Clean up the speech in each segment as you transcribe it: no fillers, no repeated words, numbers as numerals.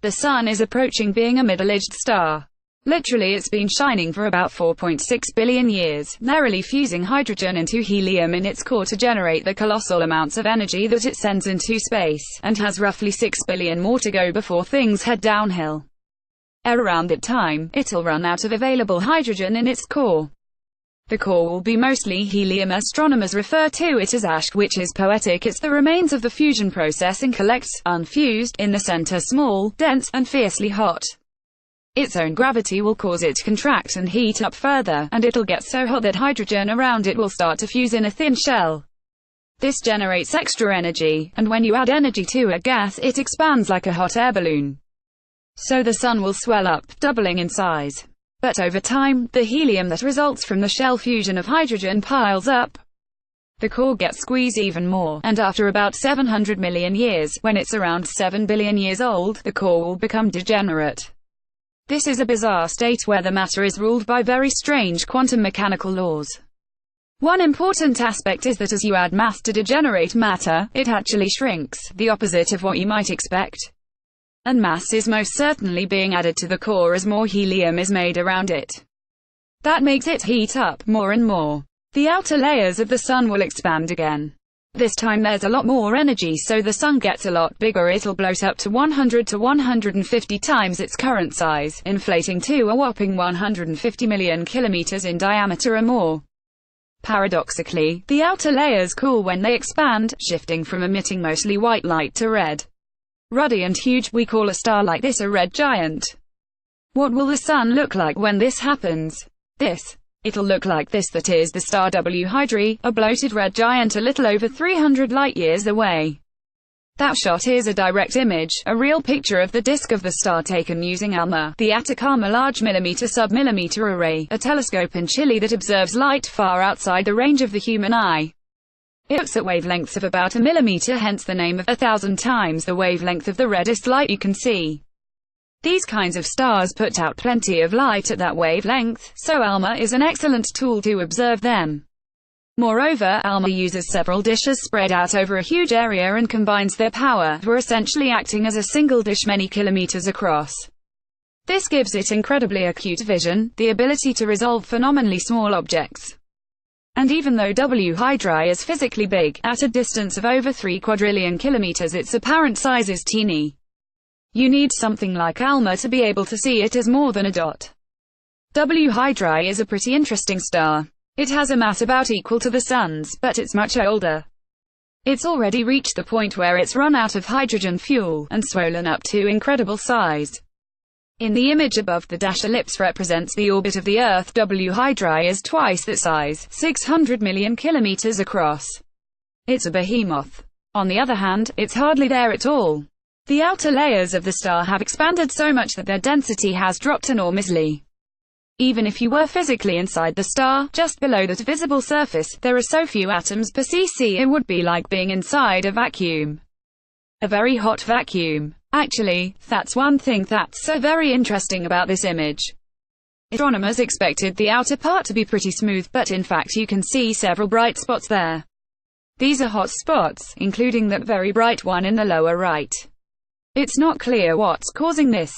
The Sun is approaching being a middle-aged star. Literally, it's been shining for about 4.6 billion years, narrowly fusing hydrogen into helium in its core to generate the colossal amounts of energy that it sends into space, and has roughly 6 billion more to go before things head downhill. Around that time, it'll run out of available hydrogen in its core. The core will be mostly helium. Astronomers refer to it as ash, which is poetic. It's the remains of the fusion process and collects, unfused, in the center, small, dense, and fiercely hot. Its own gravity will cause it to contract and heat up further, and it'll get so hot that hydrogen around it will start to fuse in a thin shell. This generates extra energy, and when you add energy to a gas, it expands like a hot air balloon. So the Sun will swell up, doubling in size. But over time, the helium that results from the shell fusion of hydrogen piles up. The core gets squeezed even more, and after about 700 million years, when it's around 7 billion years old, the core will become degenerate. This is a bizarre state where the matter is ruled by very strange quantum mechanical laws. One important aspect is that as you add mass to degenerate matter, it actually shrinks, the opposite of what you might expect. And mass is most certainly being added to the core as more helium is made around it. That makes it heat up more and more. The outer layers of the Sun will expand again. This time there's a lot more energy, so the Sun gets a lot bigger. It'll bloat up to 100 to 150 times its current size, inflating to a whopping 150 million kilometers in diameter or more. Paradoxically, the outer layers cool when they expand, shifting from emitting mostly white light to red. Ruddy and huge. We call a star like this a red giant. What will the Sun look like when this happens? It'll look like this. That is the star W Hydrae, a bloated red giant a little over 300 light-years away. That shot is a direct image, a real picture of the disk of the star taken using ALMA, the Atacama Large Millimeter-Submillimeter Array, a telescope in Chile that observes light far outside the range of the human eye. It looks at wavelengths of about a millimeter, hence the name of 1,000 times the wavelength of the reddest light you can see. These kinds of stars put out plenty of light at that wavelength, so ALMA is an excellent tool to observe them. Moreover, ALMA uses several dishes spread out over a huge area and combines their power. We're essentially acting as a single dish many kilometers across. This gives it incredibly acute vision, the ability to resolve phenomenally small objects. And even though W Hydrae is physically big, at a distance of over 3 quadrillion kilometers, its apparent size is teeny. You need something like ALMA to be able to see it as more than a dot. W Hydrae is a pretty interesting star. It has a mass about equal to the Sun's, but it's much older. It's already reached the point where it's run out of hydrogen fuel, and swollen up to incredible size. In the image above, the dashed ellipse represents the orbit of the Earth. W Hydrae is twice that size, 600 million kilometers across. It's a behemoth. On the other hand, it's hardly there at all. The outer layers of the star have expanded so much that their density has dropped enormously. Even if you were physically inside the star, just below that visible surface, there are so few atoms per cc it would be like being inside a vacuum. A very hot vacuum. Actually, that's one thing that's so very interesting about this image. Astronomers expected the outer part to be pretty smooth, but in fact you can see several bright spots there. These are hot spots, including that very bright one in the lower right. It's not clear what's causing this.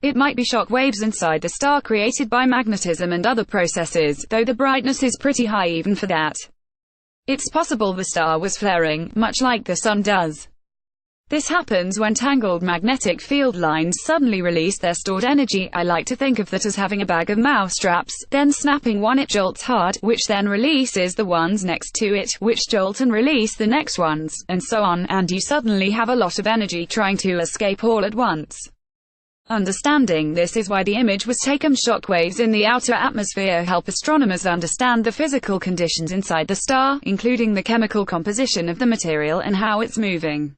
It might be shock waves inside the star created by magnetism and other processes, though the brightness is pretty high even for that. It's possible the star was flaring, much like the Sun does. This happens when tangled magnetic field lines suddenly release their stored energy. I like to think of that as having a bag of mousetraps, then snapping one it jolts hard, which then releases the ones next to it, which jolt and release the next ones, and so on, and you suddenly have a lot of energy trying to escape all at once. Understanding this is why the image was taken. Shockwaves in the outer atmosphere help astronomers understand the physical conditions inside the star, including the chemical composition of the material and how it's moving.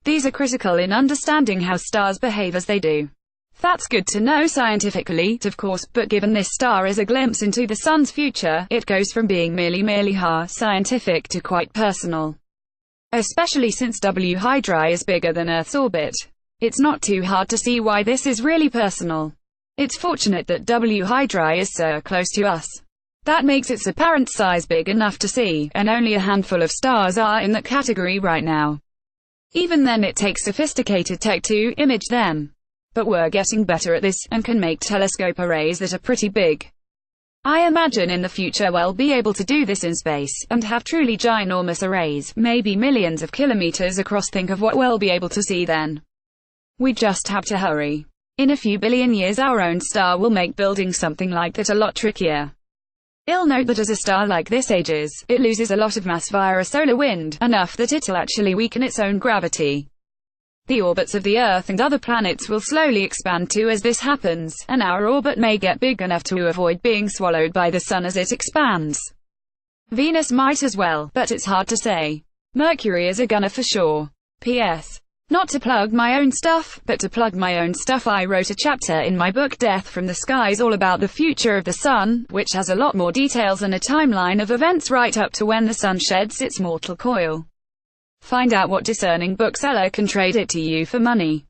These are critical in understanding how stars behave as they do. That's good to know scientifically, of course, but given this star is a glimpse into the Sun's future, it goes from being merely scientific to quite personal. Especially since W Hydrae is bigger than Earth's orbit. It's not too hard to see why this is really personal. It's fortunate that W Hydrae is so close to us. That makes its apparent size big enough to see, and only a handful of stars are in that category right now. Even then it takes sophisticated tech to image them. but we're getting better at this, and can make telescope arrays that are pretty big. I imagine in the future we'll be able to do this in space, and have truly ginormous arrays, maybe millions of kilometers across. Think of what we'll be able to see then. We just have to hurry. In a few billion years our own star will make building something like that a lot trickier. You'll note that as a star like this ages, it loses a lot of mass via a solar wind, enough that it'll actually weaken its own gravity. The orbits of the Earth and other planets will slowly expand too as this happens, and our orbit may get big enough to avoid being swallowed by the Sun as it expands. Venus might as well, but it's hard to say. Mercury is a gunner for sure. P.S. Not to plug my own stuff, but to plug my own stuff. I wrote a chapter in my book Death from the Skies all about the future of the Sun, which has a lot more details and a timeline of events right up to when the Sun sheds its mortal coil. Find out what discerning bookseller can trade it to you for money.